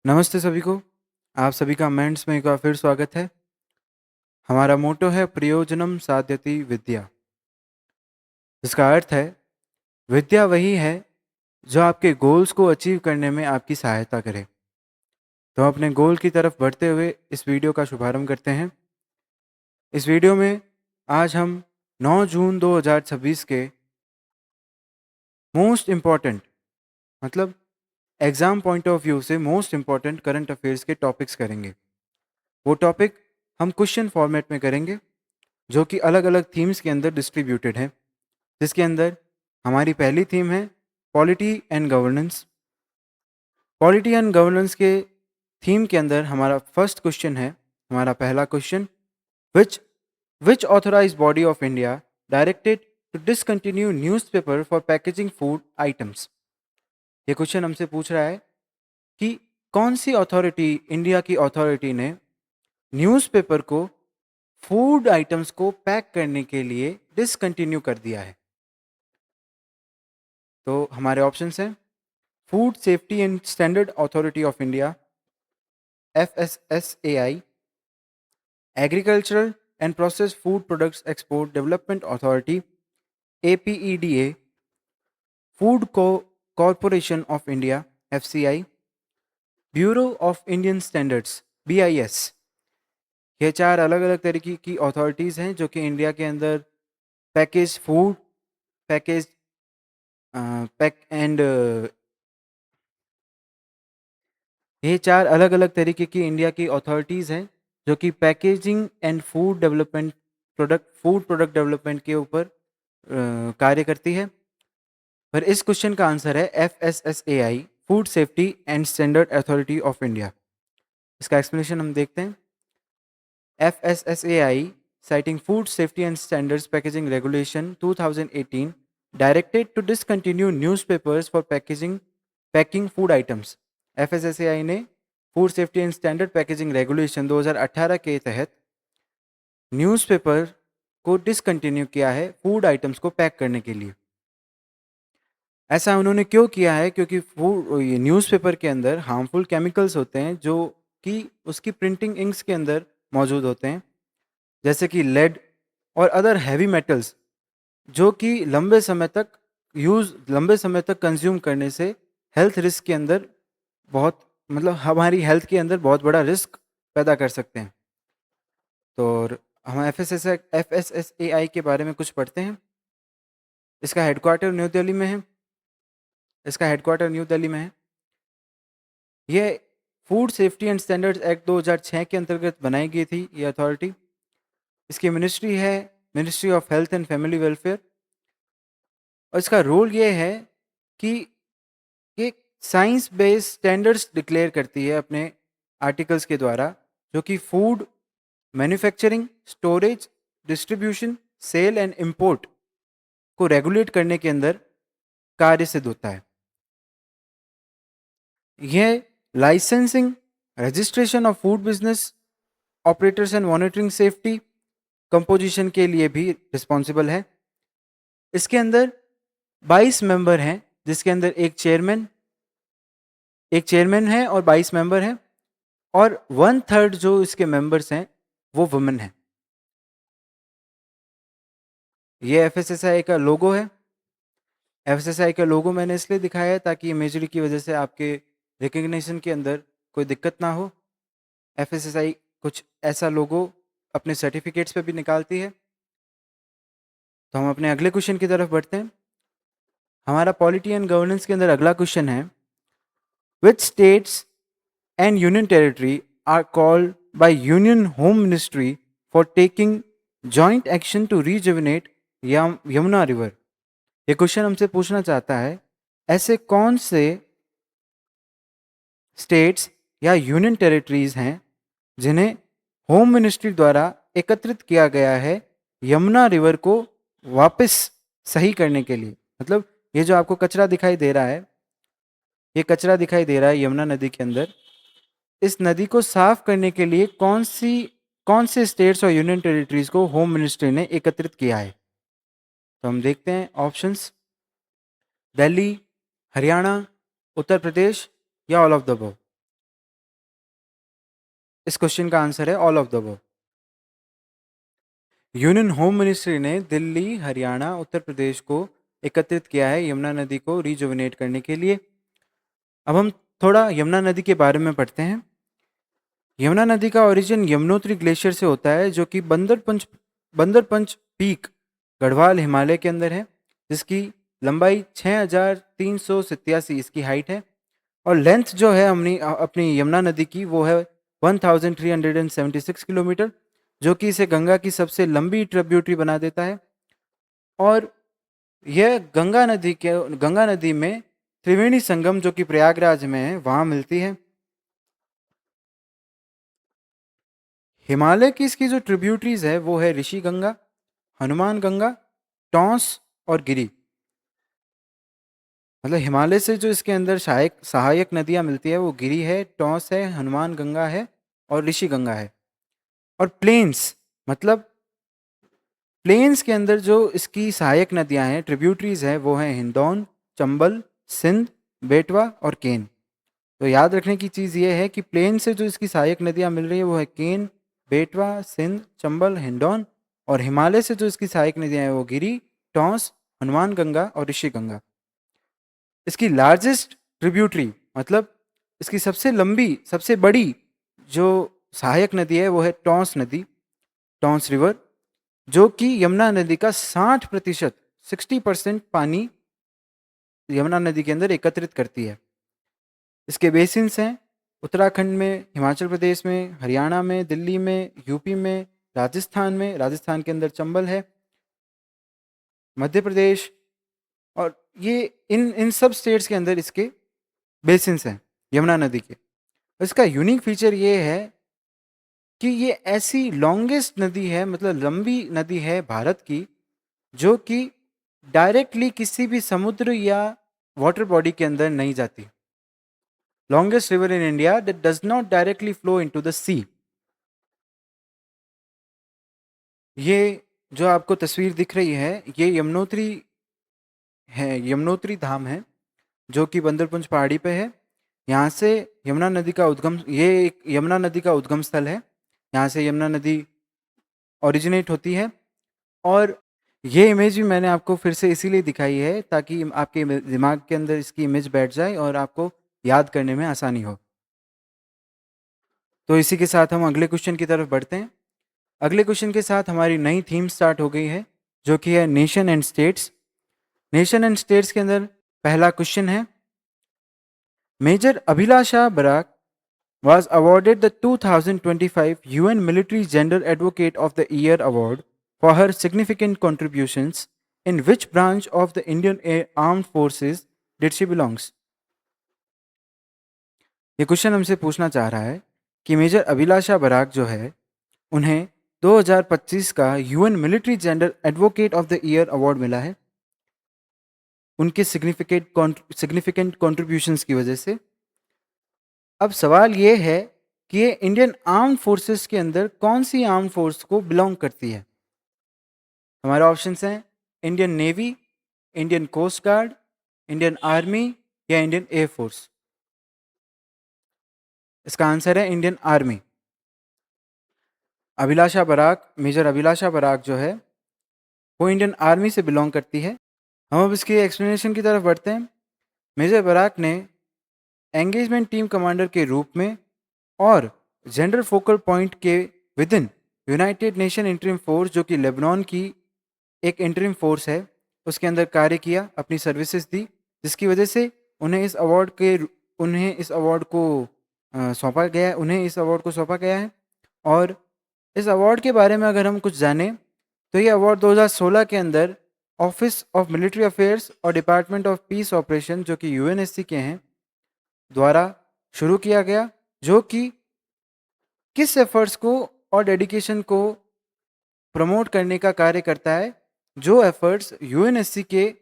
नमस्ते सभी को। आप सभी का मेंस में एक बार फिर स्वागत है। हमारा मोटो है प्रयोजनम साध्यति विद्या। इसका अर्थ है विद्या वही है जो आपके गोल्स को अचीव करने में आपकी सहायता करे। तो अपने गोल की तरफ बढ़ते हुए इस वीडियो का शुभारंभ करते हैं। इस वीडियो में आज हम 9 जून 2026 के मोस्ट इम्पॉर्टेंट मतलब एग्ज़ाम पॉइंट ऑफ व्यू से मोस्ट इम्पॉर्टेंट करंट अफेयर्स के टॉपिक्स करेंगे। वो टॉपिक हम क्वेश्चन फॉर्मेट में करेंगे जो कि अलग अलग थीम्स के अंदर डिस्ट्रीब्यूटेड है। जिसके अंदर हमारी पहली थीम है polity and governance. Polity and governance के थीम के अंदर हमारा फर्स्ट क्वेश्चन है, हमारा पहला question, which which authorise body of India directed to discontinue newspaper for packaging food items. ये क्वेश्चन हमसे पूछ रहा है कि कौन सी अथॉरिटी, इंडिया की अथॉरिटी ने न्यूज़पेपर को फूड आइटम्स को पैक करने के लिए डिसकंटिन्यू कर दिया है। तो हमारे ऑप्शंस हैं food safety and standard authority of India FSSAI, agricultural and process food products export development authority APEDA, food corporation of India FCI, bureau of Indian standards BIS। ये चार अलग अलग तरीके की अथॉरिटीज़ हैं जो कि इंडिया के अंदर package food, package pack and ये चार अलग अलग तरीके की इंडिया की अथॉरिटीज़ हैं जो कि packaging and food product development के ऊपर कार्य करती है। पर इस क्वेश्चन का आंसर है FSSAI, food safety and standard authority of India. इसका एक्सप्लेनेशन हम देखते हैं। FSSAI, citing Food Safety and Standards Packaging Regulation 2018, directed to discontinue newspapers for packing food items। FSSAI ने food safety and standard packaging regulation 2018 के तहत newspaper को discontinue किया है फूड आइटम्स को पैक करने के लिए। ऐसा उन्होंने क्यों किया है? क्योंकि ये न्यूज़पेपर के अंदर हार्मफुल केमिकल्स होते हैं जो कि उसकी प्रिंटिंग इंक्स के अंदर मौजूद होते हैं, जैसे कि लेड और अदर हैवी मेटल्स, जो कि लंबे समय तक कंज्यूम करने से हेल्थ रिस्क के अंदर बहुत हमारी हेल्थ के अंदर बहुत बड़ा रिस्क पैदा कर सकते हैं। तो हम FSSAI के बारे में कुछ पढ़ते हैं। इसका हेडक्वार्टर न्यू दिल्ली में है। ये food safety and standards act 2006 के अंतर्गत बनाई गई थी ये अथॉरिटी। इसकी मिनिस्ट्री है ministry of health and family welfare, और इसका रोल ये है कि ये साइंस बेस्ड स्टैंडर्ड्स डिक्लेयर करती है अपने आर्टिकल्स के द्वारा, जो कि food manufacturing, storage, distribution, sale and import को रेगुलेट करने के अंदर कार्य सिद्ध होता है। यह licensing, registration of food business operators and monitoring safety composition के लिए भी रिस्पॉन्सिबल है। इसके अंदर 22 मेंबर हैं, जिसके अंदर एक चेयरमैन है और 22 मेंबर हैं, और 1/3 जो इसके मेंबर्स हैं वो वुमेन है। ये FSSAI का लोगो है। FSSAI का लोगो मैंने इसलिए दिखाया है ताकि इमेजरी की वजह से आपके रिकग्निशन के अंदर कोई दिक्कत ना हो। FSSAI कुछ ऐसा लोगो अपने सर्टिफिकेट्स पे भी निकालती है। तो हम अपने अगले क्वेश्चन की तरफ बढ़ते हैं। हमारा पॉलिटी एंड गवर्नेंस के अंदर अगला क्वेश्चन है, which states and union territory are called by Union Home Ministry for taking joint action to rejuvenate Yamuna river. ये क्वेश्चन हमसे पूछना चाहता है, ऐसे कौन से स्टेट्स या यूनियन टेरिटरीज हैं जिन्हें होम मिनिस्ट्री द्वारा एकत्रित किया गया है यमुना रिवर को वापस सही करने के लिए। ये जो आपको कचरा दिखाई दे रहा है, ये कचरा दिखाई दे रहा है यमुना नदी के अंदर, इस नदी को साफ करने के लिए कौन से स्टेट्स और यूनियन टेरिटरीज को होम मिनिस्ट्री ने एकत्रित किया है? तो हम देखते हैं ऑप्शंस, दिल्ली, हरियाणा, उत्तर प्रदेश या ऑल ऑफ द अबव। इस क्वेश्चन का आंसर है all of the above. Union home ministry ने दिल्ली, हरियाणा, उत्तर प्रदेश को एकत्रित किया है यमुना नदी को रिजुविनेट करने के लिए। अब हम थोड़ा यमुना नदी के बारे में पढ़ते हैं। यमुना नदी का ओरिजिन यमुनोत्री ग्लेशियर से होता है, जो कि बंदरपंच पीक गढ़वाल हिमालय के अंदर है, जिसकी लंबाई 6387 इसकी हाइट है। और लेंथ जो है अपनी यमुना नदी की वो है 1376 किलोमीटर, जो कि इसे गंगा की सबसे लंबी ट्रिब्यूटरी बना देता है। और यह गंगा नदी में त्रिवेणी संगम, जो कि प्रयागराज में है, वहाँ मिलती है। हिमालय की इसकी जो ट्रिब्यूटरीज है वो है ऋषि गंगा, हनुमान गंगा, टॉन्स और गिरी। मतलब हिमालय से जो इसके अंदर सहायक सहायक नदियां मिलती है वो गिरी है, टॉन्स है, हनुमान गंगा है और ऋषि गंगा है। और प्लेन्स, मतलब प्लेन्स के अंदर जो इसकी सहायक नदियां हैं, ट्रिब्यूटरीज हैं, वो हैं हिंदौन, चंबल, सिंध, बेटवा और केन। तो याद रखने की चीज़ ये है कि प्लेन से जो इसकी सहायक नदियाँ मिल रही है वो है केन, बेटवा, सिंध, चंबल, हिंडौन। और हिमालय से जो इसकी सहायक नदियाँ हैं वो गिरी, टॉन्स, हनुमान गंगा और ऋषि गंगा। इसकी लार्जेस्ट ट्रिब्यूटरी, मतलब इसकी सबसे लंबी, सबसे बड़ी जो सहायक नदी है वो है टॉन्स नदी, टॉन्स रिवर, जो कि यमुना नदी का 60% 60% पानी यमुना नदी के अंदर एकत्रित करती है। इसके बेसिन्स हैं उत्तराखंड में, हिमाचल प्रदेश में, हरियाणा में, दिल्ली में, यूपी में, राजस्थान के अंदर चंबल है, मध्य प्रदेश। और ये इन इन सब स्टेट्स के अंदर इसके बेसिन्स हैं यमुना नदी के। इसका यूनिक फीचर ये है कि ये ऐसी लॉन्गेस्ट नदी है, मतलब लंबी नदी है भारत की, जो कि डायरेक्टली किसी भी समुद्र या वाटर बॉडी के अंदर नहीं जाती। Longest river in India that does not directly flow into the sea. ये जो आपको तस्वीर दिख रही है ये यमुनोत्री धाम है, जो कि बंदरपुंज पहाड़ी पे है। यहाँ से ये एक यमुना नदी का उद्गम स्थल है। यहाँ से यमुना नदी ओरिजिनेट होती है। और ये इमेज भी मैंने आपको फिर से इसीलिए दिखाई है ताकि आपके दिमाग के अंदर इसकी इमेज बैठ जाए और आपको याद करने में आसानी हो। तो इसी के साथ हम अगले क्वेश्चन की तरफ बढ़ते हैं। अगले क्वेश्चन के साथ हमारी नई थीम स्टार्ट हो गई है, जो कि है nation and states. Nation and states के अंदर पहला क्वेश्चन है, major Abhilasha Barak was awarded the 2025 UN Military Gender Advocate of the Year award for her significant contributions. In which branch of the Indian Armed Forces did she belongs? ये question हमसे पूछना चाह रहा है कि मेजर अभिलाषा बराक जो है, उन्हें 2025 का UN military gender advocate of the year award मिला है उनके सिग्निफिकेंट कॉन्ट्रीब्यूशंस की वजह से। अब सवाल ये है कि ये इंडियन आर्म फोर्सेस के अंदर कौन सी आर्म फोर्स को बिलोंग करती है। हमारे ऑप्शंस हैं Indian navy, Indian coast guard, Indian army या इंडियन एयरफोर्स। इसका आंसर है Indian army. Major Abhilasha Barak जो है वो इंडियन आर्मी से बिलोंग करती है। हम अब इसकी एक्सप्लेनेशन की तरफ बढ़ते हैं। मेजर बराक ने एंगेजमेंट टीम कमांडर के रूप में और जनरल फोकल पॉइंट के with in United nation interim force, जो कि लेबनान की एक इंटरिम फोर्स है, उसके अंदर कार्य किया, अपनी सर्विसेज दी, जिसकी वजह से उन्हें इस अवार्ड को सौंपा गया है। और इस अवार्ड के बारे में अगर हम कुछ जानें तो ये अवार्ड 2016 के अंदर ऑफिस ऑफ मिलिट्री अफेयर्स और डिपार्टमेंट ऑफ पीस ऑपरेशन, जो कि यूएनएससी के हैं, द्वारा शुरू किया गया, जो कि किस एफर्ट्स को और डेडिकेशन को प्रमोट करने का कार्य करता है, जो एफर्ट्स यूएनएससी के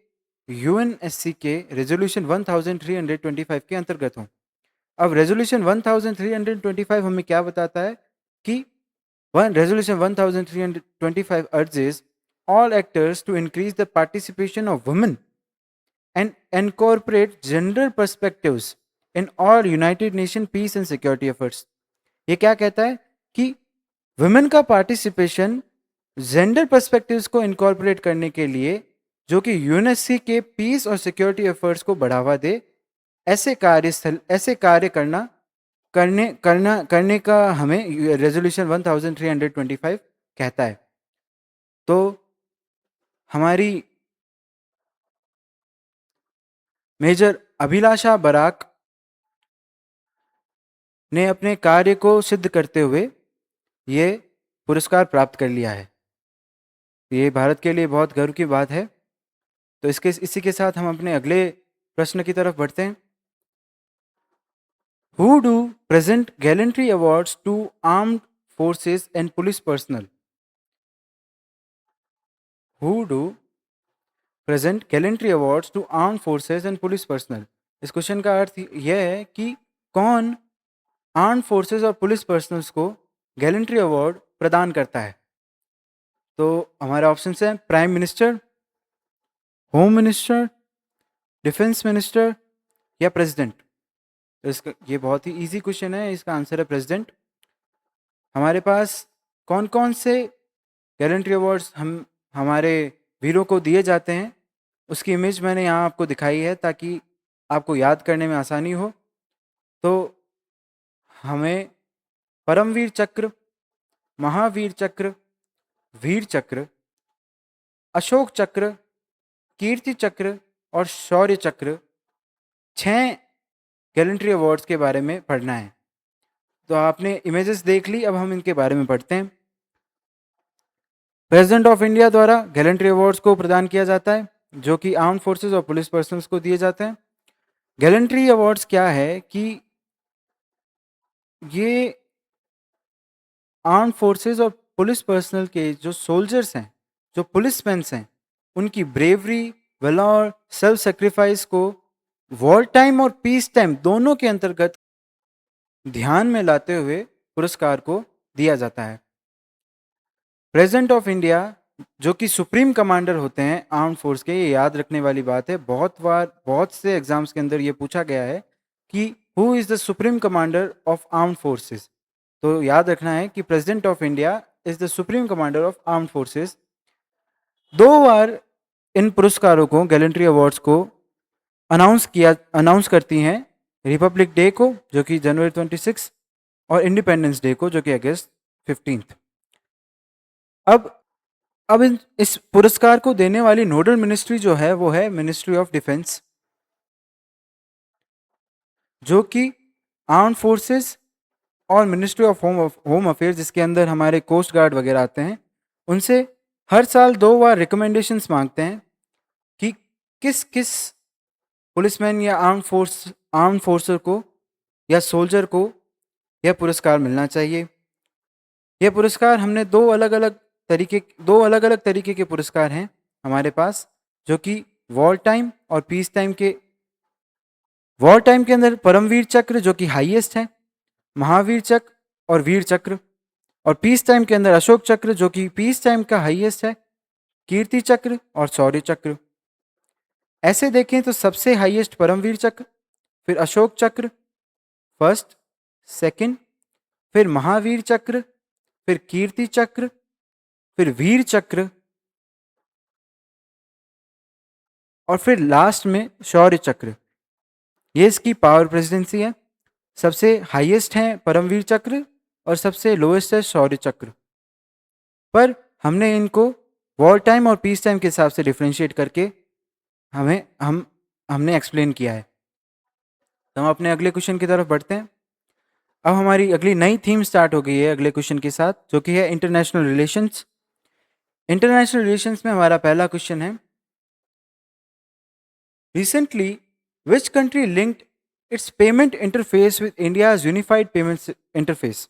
रेजोल्यूशन 1325 के अंतर्गत हों। अब रेजोल्यूशन 1325 हमें क्या बताता है कि resolution 1325 urges all actors to increase the participation of women and incorporate gender perspectives in all United Nations peace and security efforts. ये क्या कहता है कि वुमेन का पार्टिसिपेशन जेंडर पर्सपेक्टिव्स को इनकॉर्पोरेट करने के लिए, जो कि यूएनएससी के पीस और सिक्योरिटी एफर्ट्स को बढ़ावा दे, ऐसे कार्य करने का हमें रेजोल्यूशन 1325 कहता है। तो हमारी मेजर अभिलाषा बराक ने अपने कार्य को सिद्ध करते हुए ये पुरस्कार प्राप्त कर लिया है। ये भारत के लिए बहुत गर्व की बात है। तो इसी के साथ हम अपने अगले प्रश्न की तरफ बढ़ते हैं। Who do present gallantry awards to armed forces and police personnel? Who do present gallantry awards to armed forces and police personnel? इस क्वेश्चन का अर्थ यह है कि कौन आर्म फोर्सेस और पुलिस पर्सनल्स को गैलेंट्री अवार्ड प्रदान करता है। तो हमारे ऑप्शन हैं prime minister, home minister, defence minister या प्रेसिडेंट। तो इसका ये बहुत ही इजी क्वेश्चन है, इसका आंसर है प्रेसिडेंट। हमारे पास कौन कौन से गैलेंट्री अवार्ड्स हमारे वीरों को दिए जाते हैं, उसकी इमेज मैंने यहाँ आपको दिखाई है ताकि आपको याद करने में आसानी हो। तो हमें परमवीर चक्र, महावीर चक्र, वीर चक्र, अशोक चक्र, कीर्ति चक्र और शौर्य चक्र, 6 गैलेंट्री अवार्ड्स के बारे में पढ़ना है। तो आपने इमेजेस देख ली, अब हम इनके बारे में पढ़ते हैं। प्रेसिडेंट ऑफ इंडिया द्वारा गैलेंट्री अवार्ड्स को प्रदान किया जाता है, जो कि आर्म फोर्सेस और पुलिस पर्सनल्स को दिए जाते हैं। गैलेंट्री अवार्ड्स क्या है कि ये आर्म फोर्सेस और पुलिस पर्सनल के जो सोल्जर्स हैं, जो पुलिसमैन हैं, उनकी ब्रेवरी, वलॉर, सेल्फ सेक्रीफाइस को वॉर टाइम और पीस टाइम दोनों के अंतर्गत ध्यान में लाते हुए पुरस्कार को दिया जाता है। प्रेसिडेंट ऑफ इंडिया, जो कि सुप्रीम कमांडर होते हैं आर्म फोर्स के, ये याद रखने वाली बात है। बहुत से एग्जाम्स के अंदर ये पूछा गया है कि who is the supreme commander of arm forces. तो याद रखना है कि president of India is the supreme commander of arm forces. 2 बार इन पुरस्कारों को, गैलेंट्री अवार्ड्स को अनाउंस करती हैं, रिपब्लिक डे को जो कि जनवरी 26 और इंडिपेंडेंस डे को जो कि अगस्त 15। अब इस पुरस्कार को देने वाली नोडल मिनिस्ट्री जो है वो है मिनिस्ट्री ऑफ डिफेंस, जो कि आर्म फोर्सेस और मिनिस्ट्री ऑफ होम अफेयर्स, जिसके अंदर हमारे कोस्ट गार्ड वगैरह आते हैं, उनसे हर साल 2 बार रिकमेंडेशंस मांगते हैं कि किस किस पुलिसमैन या आर्म फोर्सर को या सोल्जर को यह पुरस्कार मिलना चाहिए। यह पुरस्कार हमने दो अलग अलग तरीके के पुरस्कार हैं हमारे पास, जो कि वॉर टाइम और पीस टाइम के। वॉर टाइम के अंदर परमवीर चक्र जो कि हाईएस्ट है, महावीर चक्र और वीर चक्र, और पीस टाइम के अंदर अशोक चक्र जो कि पीस टाइम का हाईएस्ट है, कीर्ति चक्र और शौर्य चक्र। ऐसे देखें तो सबसे हाईएस्ट परमवीर चक्र, फिर अशोक चक्र फर्स्ट, सेकंड, फिर महावीर चक्र, फिर कीर्ति चक्र, फिर वीर चक्र और फिर लास्ट में शौर्य चक्र। ये इसकी पावर प्रेसिडेंसी है। सबसे हाईएस्ट है परमवीर चक्र और सबसे लोएस्ट है शौर्य चक्र। पर हमने इनको वॉर टाइम और पीस टाइम के हिसाब से डिफ्रेंशिएट करके हमने एक्सप्लेन किया है। तो हम अपने अगले क्वेश्चन की तरफ बढ़ते हैं। अब हमारी अगली नई थीम स्टार्ट हो गई है अगले क्वेश्चन के साथ, जो कि है इंटरनेशनल रिलेशंस। इंटरनेशनल रिलेशंस में हमारा पहला क्वेश्चन है, recently which country linked it's payment interface with India's unified payment interface.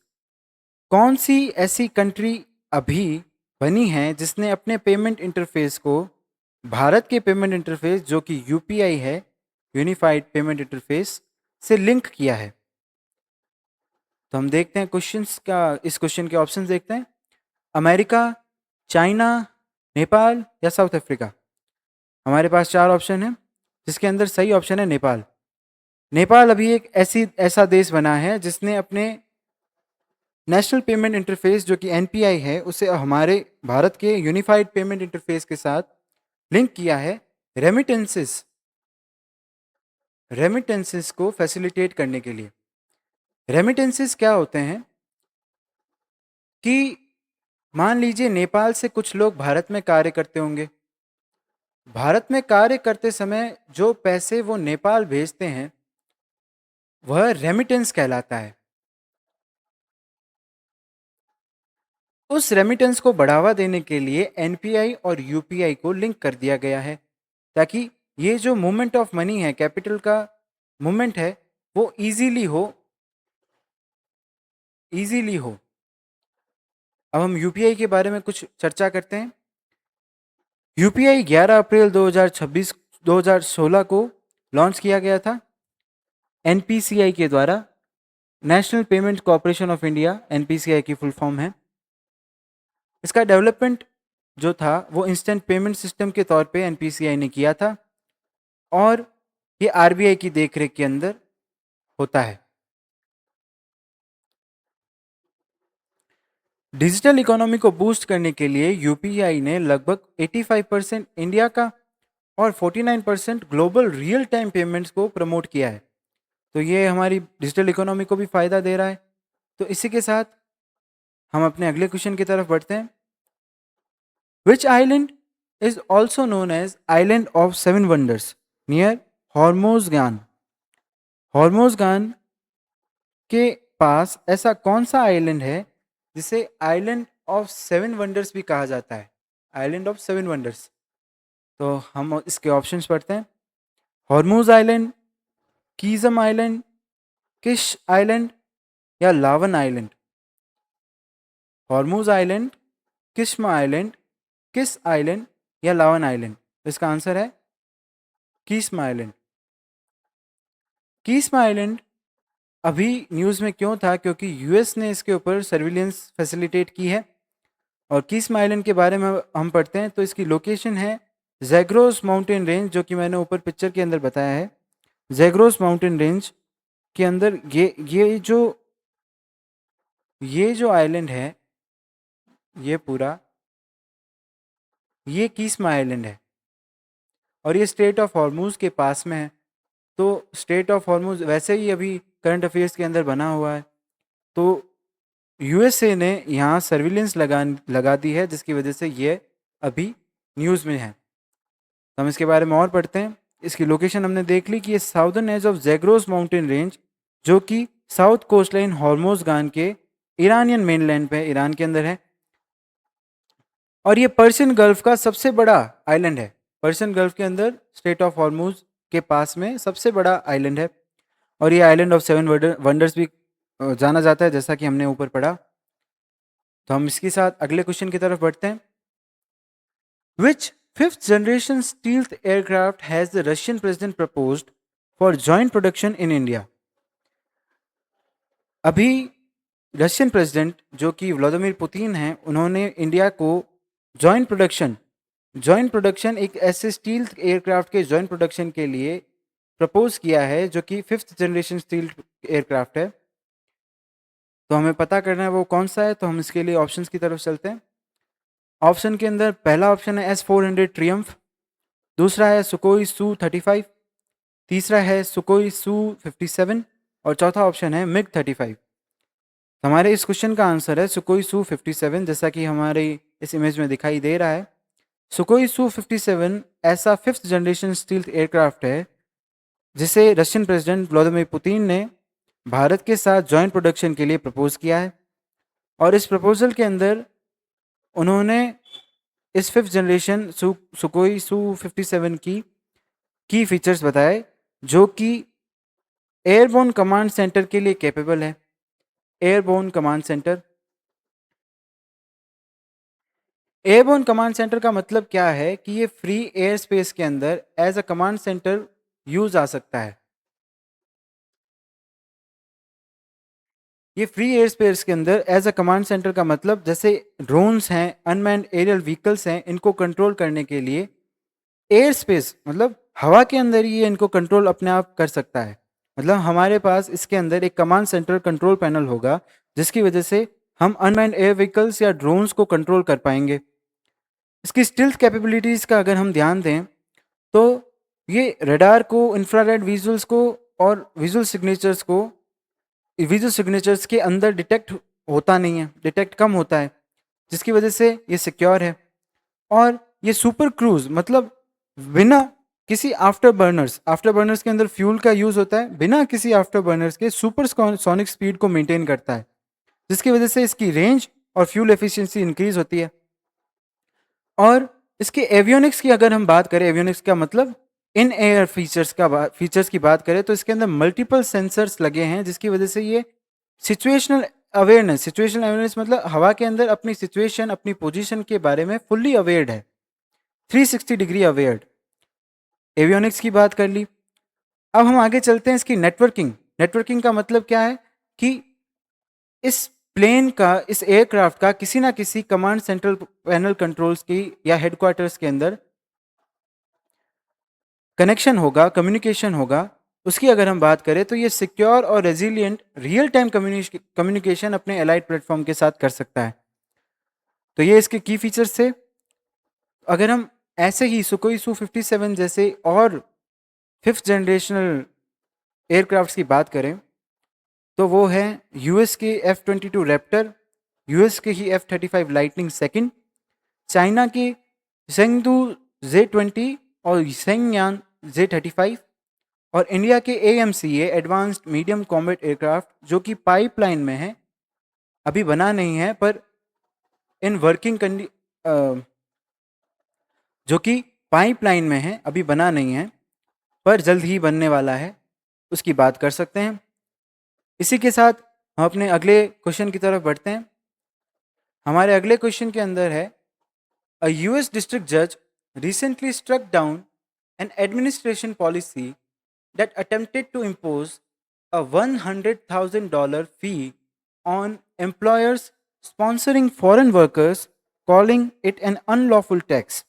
कौन सी ऐसी कंट्री अभी बनी है जिसने अपने पेमेंट इंटरफेस को भारत के पेमेंट इंटरफेस, जो कि यूपीआई है, यूनिफाइड पेमेंट इंटरफेस, से लिंक किया है। तो हम देखते हैं इस क्वेश्चन के ऑप्शंस देखते हैं। अमेरिका, चाइना, नेपाल या साउथ अफ्रीका। हमारे पास 4 ऑप्शन है, जिसके अंदर सही ऑप्शन है नेपाल। नेपाल अभी एक ऐसा देश बना है जिसने अपने नेशनल पेमेंट इंटरफेस जो कि एनपीआई है, उसे हमारे भारत के यूनिफाइड पेमेंट इंटरफेस के साथ लिंक किया है रेमिटेंसेस रेमिटेंसेस को फैसिलिटेट करने के लिए। रेमिटेंसेस क्या होते हैं कि मान लीजिए नेपाल से कुछ लोग भारत में कार्य करते होंगे। भारत में कार्य करते समय जो पैसे वो नेपाल भेजते हैं वह रेमिटेंस कहलाता है। उस रेमिटेंस को बढ़ावा देने के लिए एनपीआई और यूपीआई को लिंक कर दिया गया है, ताकि ये जो मूवमेंट ऑफ मनी है, कैपिटल का मूवमेंट है, वो इजीली हो। अब हम यूपीआई के बारे में कुछ चर्चा करते हैं। यूपीआई 11 अप्रैल 2016 को लॉन्च किया गया था एनपीसीआई के द्वारा। National payment corporation of India, NPCI की फुल फॉर्म है। इसका डेवलपमेंट जो था वो इंस्टेंट पेमेंट सिस्टम के तौर पे एनपीसीआई ने किया था, और ये आरबीआई की देखरेख के अंदर होता है। डिजिटल इकोनॉमी को बूस्ट करने के लिए यूपीआई ने लगभग 85% इंडिया का और 49% ग्लोबल रियल टाइम पेमेंट्स को प्रमोट किया है। तो ये हमारी डिजिटल इकोनॉमी को भी फायदा दे रहा है। तो इसी के साथ हम अपने अगले क्वेश्चन की तरफ बढ़ते हैं। Which island is also known as island of seven wonders near Hormozgan? Hormozgan के पास ऐसा कौन सा आइलैंड है जिसे आइलैंड ऑफ सेवन वंडर्स भी कहा जाता है? Island of seven wonders. तो हम इसके ऑप्शंस पढ़ते हैं। हॉर्मोज आइलैंड, कीजम आइलैंड, किश आइलैंड या लावन आइलैंड? हॉर्मोज आइलैंड, किस्म आइलैंड, किस आइलैंड या लावन आइलैंड? इसका आंसर है किस्म आइलैंड। किस्म आइलैंड अभी न्यूज़ में क्यों था? क्योंकि यूएस ने इसके ऊपर सर्विलेंस फैसिलिटेट की है। और किस्म आइलैंड के बारे में हम पढ़ते हैं तो इसकी लोकेशन है जैग्रोस माउंटेन रेंज, जो कि मैंने ऊपर पिक्चर के अंदर बताया है। जैग्रोस माउंटेन रेंज के अंदर ये जो आइलैंड है, ये पूरा ये किस्म आइलैंड है, और ये स्टेट ऑफ हॉर्मूज के पास में है। तो स्टेट ऑफ हॉर्मूज वैसे ही अभी करंट अफेयर्स के अंदर बना हुआ है। तो यूएसए ने यहाँ सर्विलेंस लगा दी है, जिसकी वजह से ये अभी न्यूज़ में है। तो हम इसके बारे में और पढ़ते हैं। इसकी लोकेशन हमने देख ली कि ये southern edge of Zagros mountain range, जो कि साउथ कोस्ट लाइन हॉर्मोज़गान के ईरानियन मेनलैंड पे, ईरान के अंदर है। और ये पर्शियन गल्फ का सबसे बड़ा आइलैंड है। पर्शियन गल्फ के अंदर स्टेट ऑफ हॉर्मूज के पास में सबसे बड़ा आइलैंड है, और ये आइलैंड ऑफ सेवन वंडर्स भी जाना जाता है, जैसा कि हमने ऊपर पढ़ा। तो हम इसके साथ अगले क्वेश्चन की तरफ बढ़ते हैं। Which fifth generation stealth aircraft has the Russian president proposed for joint production in India? अभी रशियन प्रेसिडेंट जो कि व्लादिमीर पुतिन हैं, उन्होंने इंडिया को जॉइंट प्रोडक्शन एक ऐसे स्टील एयरक्राफ्ट के जॉइंट प्रोडक्शन के लिए प्रपोज किया है, जो कि फिफ्थ जनरेशन स्टील एयरक्राफ्ट है। तो हमें पता करना है वो कौन सा है। तो हम इसके लिए ऑप्शंस की तरफ चलते हैं। ऑप्शन के अंदर पहला ऑप्शन है S-400 ट्रियम्फ, दूसरा है सुकोई Su-35, तीसरा है सुकोई Su-57 और चौथा ऑप्शन है MiG-35। हमारे इस क्वेश्चन का आंसर है सुकोई Su-57, जैसा कि हमारे इस इमेज में दिखाई दे रहा है। सुकोई Su-57 ऐसा फिफ्थ जनरेशन स्टील्थ एयरक्राफ्ट है जिसे रशियन प्रेसिडेंट व्लादिमीर पुतिन ने भारत के साथ जॉइंट प्रोडक्शन के लिए प्रपोज किया है। और इस प्रपोजल के अंदर उन्होंने इस फिफ्थ जनरेशन सुकोई Su-57 की फीचर्स बताए, जो कि एयरबोर्न कमांड सेंटर के लिए कैपेबल है। एयरबोर्न कमांड सेंटर का मतलब क्या है कि ये फ्री एयर स्पेस के अंदर as a command centre use आ सकता है। ये फ्री एयर स्पेस के अंदर एज अ कमांड सेंटर का मतलब, जैसे ड्रोन्स हैं, अनमैन्ड एरियल व्हीकल्स हैं, इनको कंट्रोल करने के लिए एयर स्पेस मतलब हवा के अंदर ही ये इनको कंट्रोल अपने आप कर सकता है। मतलब हमारे पास इसके अंदर एक कमांड सेंटर कंट्रोल पैनल होगा, जिसकी वजह से हम अनमैन्ड एयर व्हीकल्स या ड्रोन्स को कंट्रोल कर पाएंगे। इसकी स्टिल्थ कैपेबिलिटीज़ का अगर हम ध्यान दें, तो ये रडार को, इंफ्रारेड विजुअल्स को और विजुअल सिग्नेचर्स के अंदर डिटेक्ट होता नहीं है, डिटेक्ट कम होता है, जिसकी वजह से ये सिक्योर है। और ये सुपर क्रूज मतलब बिना किसी आफ्टर बर्नर्स के अंदर फ्यूल का यूज होता है, बिना किसी आफ्टर बर्नर्स के सुपर सोनिक स्पीड को मेंटेन करता है, जिसकी वजह से इसकी रेंज और फ्यूल एफिशिएंसी इंक्रीज होती है। और इसके एवियोनिक्स की अगर हम बात करें, एवियोनिक्स का मतलब इन एयर फीचर्स की बात करें, तो इसके अंदर मल्टीपल सेंसर्स लगे हैं, जिसकी वजह से ये सिचुएशनल अवेयरनेस मतलब हवा के अंदर अपनी सिचुएशन, अपनी पोजीशन के बारे में फुल्ली अवेयर्ड है, 360 डिग्री अवेयर्ड। एवियोनिक्स की बात कर ली। अब हम आगे चलते हैं इसकी नेटवर्किंग का मतलब क्या है कि इस इस एयरक्राफ्ट का किसी ना किसी कमांड सेंट्रल पैनल कंट्रोल्स की या हेडक्वार्टर्स के अंदर कनेक्शन होगा, कम्युनिकेशन होगा। उसकी अगर हम बात करें, तो ये सिक्योर और रेजिलियंट रियल टाइम कम्युनिकेशन अपने एलाइड प्लेटफॉर्म के साथ कर सकता है। तो ये इसके की फीचर्स थे। अगर हम ऐसे ही सुकोई Su-57 जैसे और 5th जनरेशनल एयरक्राफ्ट्स की बात करें, तो वो है यूएस के F-22 रैप्टर, यूएस के ही F-35 लाइटनिंग सेकंड, चाइना के जेंगडू J-20 और सेंगयान J-35, और इंडिया के AMCA advanced medium combat aircraft, जो कि पाइपलाइन में है, अभी बना नहीं है पर इन वर्किंग जो कि पाइपलाइन में है, अभी बना नहीं है पर जल्द ही बनने वाला है, उसकी बात कर सकते हैं। इसी के साथ हम अपने अगले क्वेश्चन की तरफ बढ़ते हैं। हमारे अगले क्वेश्चन के अंदर है, अ यूएस डिस्ट्रिक्ट जज recently struck down an administration policy that attempted to impose a $100,000 fee on employers sponsoring foreign workers, calling it an unlawful tax.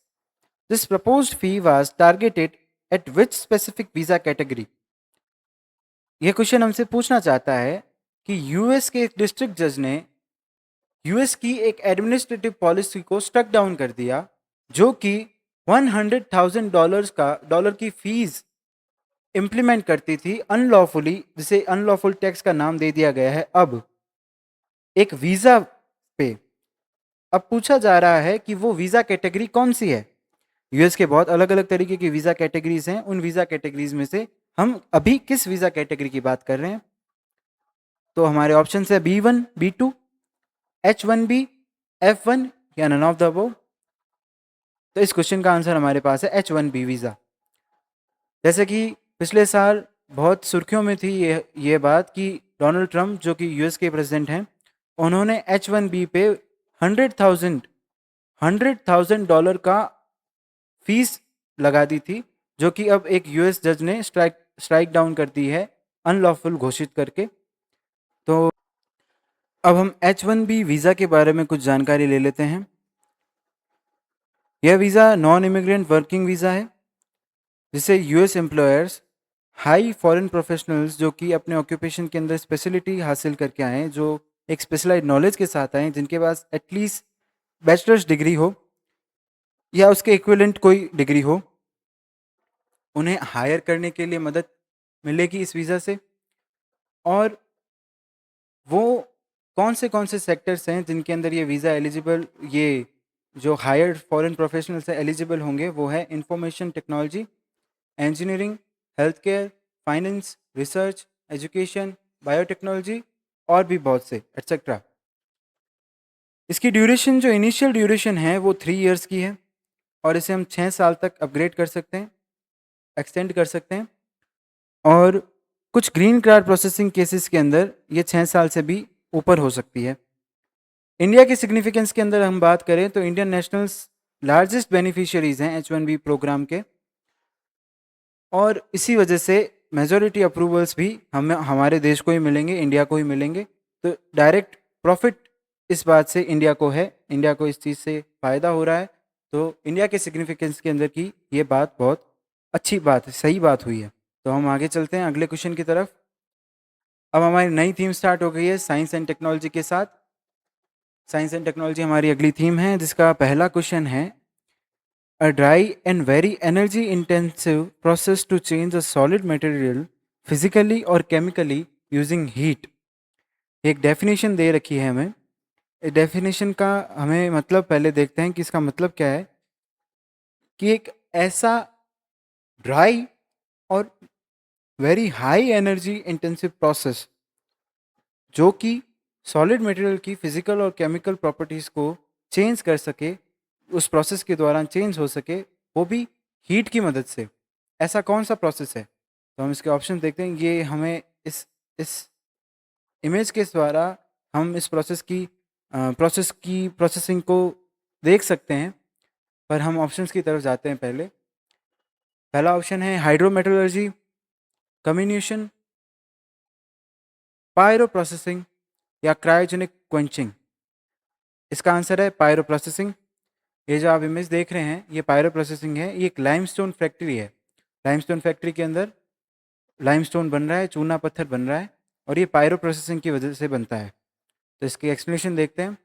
This proposed fee was targeted at which specific visa category? यह question हमसे पूछना चाहता है कि US के एक district जज ने यूएस की एक एडमिनिस्ट्रेटिव पॉलिसी को स्ट्रक डाउन कर दिया, जो कि $100,000 की फीस इंप्लीमेंट करती थी अनलॉफुली, जिसे अनलॉफुल टैक्स का नाम दे दिया गया है अब एक वीज़ा पे। अब पूछा जा रहा है कि वो वीज़ा कैटेगरी कौन सी है। यूएस के बहुत अलग अलग तरीके की वीज़ा कैटेगरीज हैं, उन वीज़ा कैटेगरीज में से हम अभी किस वीज़ा कैटेगरी की बात कर रहे हैं। तो हमारे ऑप्शन है B1, B2, H1B, F1 या नन ऑफ द अबव। तो इस क्वेश्चन का आंसर हमारे पास है H1B वीज़ा। जैसे कि पिछले साल बहुत सुर्खियों में थी ये बात कि डोनाल्ड ट्रंप, जो कि यूएस के प्रेसिडेंट हैं, उन्होंने H1B पे $100,000 का फीस लगा दी थी, जो कि अब एक यूएस जज ने स्ट्राइक डाउन कर दी है, अनलॉफुल घोषित करके। तो अब हम H1B वीज़ा के बारे में कुछ जानकारी ले लेते हैं। यह visa non immigrant working visa है, जिसे US employers high foreign professionals, जो कि अपने ऑक्यूपेशन के अंदर स्पेशलिटी हासिल करके आए हैं, जो एक स्पेशलाइज्ड नॉलेज के साथ आए हैं, जिनके पास एटलीस्ट बैचलर्स डिग्री हो या उसके इक्विवेलेंट कोई डिग्री हो, उन्हें हायर करने के लिए मदद मिलेगी इस वीज़ा से। और वो कौन से सेक्टर्स हैं जिनके अंदर ये वीज़ा एलिजिबल, ये जो हायर्ड फॉरेन प्रोफेशनल्स हैं एलिजिबल होंगे, वो है information technology, engineering, health care, finance, research, education, biotechnology और भी बहुत से एट्सेट्रा। इसकी ड्यूरेशन, जो इनिशियल ड्यूरेशन है, वो 3 इयर्स की है, और इसे हम 6 साल तक अपग्रेड कर सकते हैं, एक्सटेंड कर सकते हैं। और कुछ ग्रीन कार्ड प्रोसेसिंग केसेस के अंदर ये 6 साल से भी ऊपर हो सकती है। इंडिया के सिग्निफिकेंस के अंदर हम बात करें, तो इंडियन नेशनल्स लार्जेस्ट बेनिफिशियरीज हैं H1B प्रोग्राम के, और इसी वजह से मेजॉरिटी अप्रूवल्स भी हमारे देश को ही मिलेंगे, इंडिया को ही मिलेंगे। तो डायरेक्ट प्रॉफिट इस बात से इंडिया को है, इंडिया को इस चीज़ से फ़ायदा हो रहा है। तो इंडिया के सिग्निफिकेंस के अंदर की ये बात बहुत अच्छी बात है, सही बात हुई है। तो हम आगे चलते हैं अगले क्वेश्चन की तरफ। अब हमारी नई थीम स्टार्ट हो गई है साइंस एंड टेक्नोलॉजी के साथ। साइंस एंड टेक्नोलॉजी हमारी अगली थीम है, जिसका पहला क्वेश्चन है, a dry and very energy intensive process to change a solid material physically और केमिकली यूजिंग हीट। एक डेफिनेशन दे रखी है हमें। डेफिनेशन का हमें मतलब पहले देखते हैं कि इसका मतलब क्या है। कि एक ऐसा ड्राई और very high energy intensive process जो कि सॉलिड मटेरियल की फिजिकल और केमिकल प्रॉपर्टीज़ को चेंज कर सके, उस प्रोसेस के दौरान चेंज हो सके, वो भी हीट की मदद से। ऐसा कौन सा प्रोसेस है? तो हम इसके ऑप्शन देखते हैं। ये हमें इस इमेज के द्वारा हम इस प्रोसेसिंग को देख सकते हैं। पर हम ऑप्शंस की तरफ जाते हैं पहले। पहला ऑप्शन है हाइड्रोमेटलर्जी, कम्यूनिशन, पायरो प्रोसेसिंग या क्रायोजेनिक क्वेंचिंग। इसका आंसर है पायरो प्रोसेसिंग। ये जो आप इमेज देख रहे हैं, ये पायरो प्रोसेसिंग है। ये एक लाइमस्टोन फैक्ट्री है। लाइमस्टोन फैक्ट्री के अंदर लाइमस्टोन बन रहा है, चूना पत्थर बन रहा है, और ये पायरो प्रोसेसिंग की वजह से बनता है। तो इसकी एक्सप्लेनेशन देखते हैं।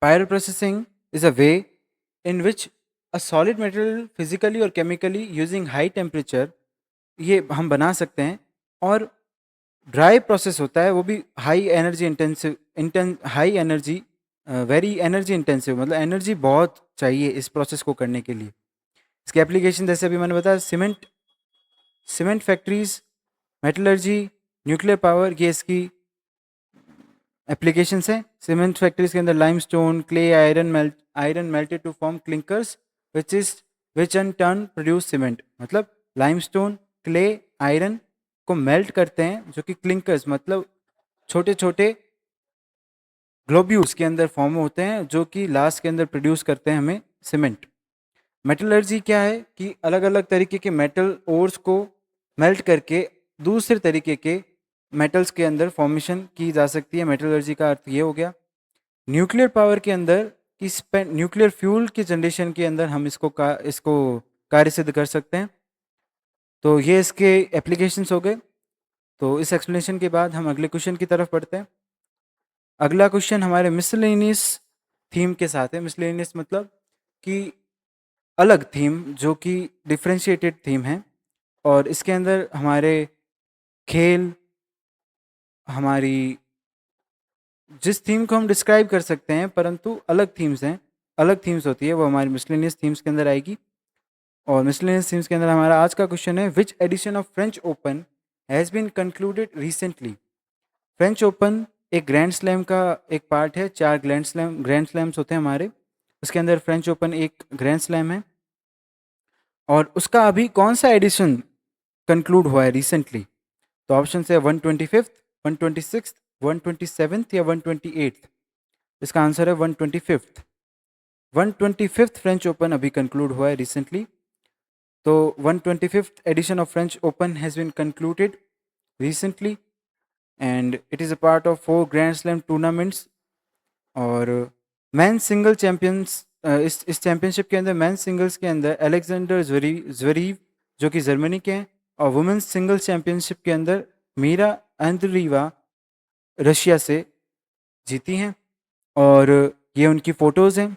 Pyroprocessing is a way in which a solid material physically और केमिकली यूजिंग हाई टेम्परेचर, ये हम बना सकते हैं। और ड्राई प्रोसेस होता है, वो भी high energy intensive, high energy, very energy intensive, मतलब एनर्जी बहुत चाहिए इस प्रोसेस को करने के लिए। इसके एप्लीकेशन जैसे अभी मैंने बताया, cement factories, metallurgy, nuclear power, ये इसकी एप्लीकेशंस हैं। सीमेंट फैक्ट्रीज के अंदर limestone, clay, iron melted to form clinkers which in turn produce cement. मतलब लाइमस्टोन, क्ले, आयरन को मेल्ट करते हैं, जो कि क्लिंकर्स मतलब छोटे छोटे ग्लोब्यूल्स के अंदर फॉर्म होते हैं, जो कि लास्ट के अंदर प्रोड्यूस करते हैं हमें सीमेंट। मेटलर्जी क्या है कि अलग अलग तरीके के मेटल ओर्स को मेल्ट करके दूसरे तरीके के मेटल्स के अंदर फॉर्मेशन की जा सकती है। मेटलर्जी का अर्थ ये हो गया। न्यूक्लियर पावर के अंदर न्यूक्लियर फ्यूल की जनरेशन के अंदर हम इसको कार्य सिद्ध कर सकते हैं। तो ये इसके एप्लीकेशंस हो गए। तो इस एक्सप्लेनेशन के बाद हम अगले क्वेश्चन की तरफ बढ़ते हैं। अगला क्वेश्चन हमारे मिसलेनियस थीम के साथ है। मिसलेनियस मतलब कि अलग थीम, जो कि डिफ्रेंशिएटेड थीम है। और इसके अंदर हमारे खेल, हमारी जिस थीम को हम डिस्क्राइब कर सकते हैं, परंतु अलग थीम्स हैं, अलग थीम्स होती है, वो हमारी मिसलेनियस थीम्स के अंदर आएगी। और मिसलेनियस थीम्स के अंदर हमारा आज का क्वेश्चन है, which edition of French Open has been concluded recently. French Open एक ग्रैंड स्लैम का एक पार्ट है। 4 ग्रैंड स्लैम्स होते हैं हमारे, उसके अंदर फ्रेंच ओपन एक ग्रैंड स्लैम है। और उसका अभी कौन सा एडिशन कंक्लूड हुआ है रिसेंटली? तो ऑप्शन है 125th, 126th, 127th या 128th। इसका आंसर है 125th। 125th फ्रेंच ओपन अभी कंक्लूड हुआ है रिसेंटली। तो 125th edition of French Open has been concluded recently and it is a part of 4 grand slam tournaments. और मैन सिंगल चैंपियंस, इस championship के अंदर मैन सिंगल्स के अंदर अलेक्जेंडर ज्वेरीव जो कि जर्मनी के हैं, और वुमेन्स सिंगल्स चैंपियनशिप के अंदर मीरा एंद्रीवा रशिया से जीती हैं। और ये उनकी फ़ोटोज़ हैं,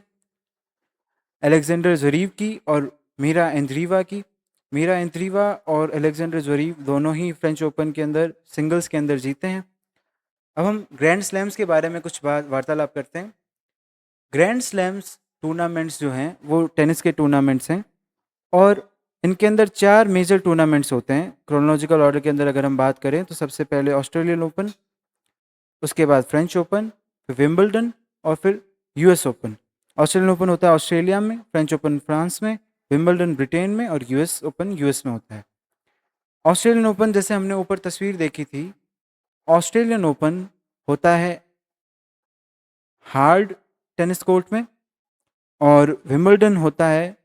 अलेक्जेंडर ज्वेरीव की और मीरा एंद्रीवा की। मीरा एंद्रीवा और अलेक्जेंडर ज्वेरीव दोनों ही फ्रेंच ओपन के अंदर सिंगल्स के अंदर जीते हैं। अब हम ग्रैंड स्लैम्स के बारे में कुछ बात वार्तालाप करते हैं। ग्रैंड स्लैम्स टूर्नामेंट्स जो हैं, वो टेनिस के टूर्नामेंट्स हैं। और इनके अंदर 4 मेजर टूर्नामेंट्स होते हैं। क्रोनोलॉजिकल ऑर्डर के अंदर अगर हम बात करें, तो सबसे पहले ऑस्ट्रेलियन ओपन, उसके बाद फ्रेंच ओपन, फिर विंबलडन और फिर यूएस ओपन। ऑस्ट्रेलियन ओपन होता है ऑस्ट्रेलिया में, फ्रेंच ओपन फ्रांस में, विंबलडन ब्रिटेन में, और यूएस ओपन यूएस में होता है। ऑस्ट्रेलियन ओपन जैसे हमने ऊपर तस्वीर देखी थी, ऑस्ट्रेलियन ओपन होता है हार्ड टेनिस कोर्ट में, और विंबलडन होता है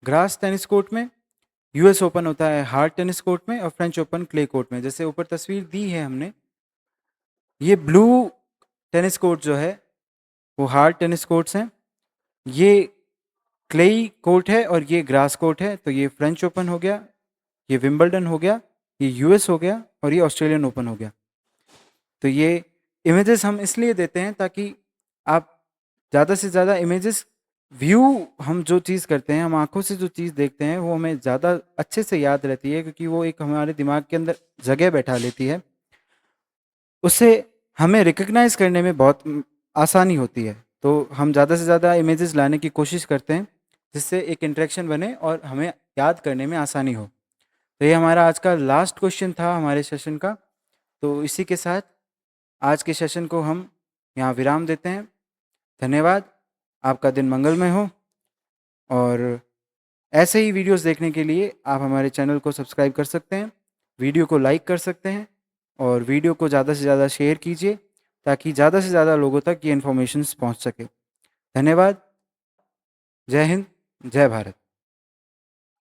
ग्रास टेनिस कोर्ट में। यूएस ओपन होता है हार्ड टेनिस कोर्ट में, और फ्रेंच ओपन क्ले कोर्ट में। जैसे ऊपर तस्वीर दी है हमने, ये ब्लू टेनिस कोर्ट जो है वो हार्ड टेनिस कोर्ट्स हैं, ये क्लेई कोर्ट है और ये ग्रास कोर्ट है। तो ये फ्रेंच ओपन हो गया, ये विंबलडन हो गया, ये यूएस हो गया और ये ऑस्ट्रेलियन ओपन हो गया। तो ये इमेजेस हम इसलिए देते हैं ताकि आप ज़्यादा से ज़्यादा इमेजेस व्यू, हम जो चीज़ करते हैं, हम आँखों से जो चीज़ देखते हैं वो हमें ज़्यादा अच्छे से याद रहती है, क्योंकि वो एक हमारे दिमाग के अंदर जगह बैठा लेती है। उससे हमें रिकॉग्नाइज़ करने में बहुत आसानी होती है। तो हम ज़्यादा से ज़्यादा इमेजेस लाने की कोशिश करते हैं, जिससे एक इंटरेक्शन बने और हमें याद करने में आसानी हो। तो ये हमारा आज का लास्ट क्वेश्चन था हमारे सेशन का। तो इसी के साथ आज के सेशन को हम यहाँ विराम देते हैं। धन्यवाद। आपका दिन मंगलमय हो। और ऐसे ही वीडियोस देखने के लिए आप हमारे चैनल को सब्सक्राइब कर सकते हैं, वीडियो को लाइक कर सकते हैं और वीडियो को ज़्यादा से ज़्यादा शेयर कीजिए, ताकि ज़्यादा से ज़्यादा लोगों तक ये इन्फॉर्मेशन पहुंच सके। धन्यवाद। जय हिंद, जय भारत।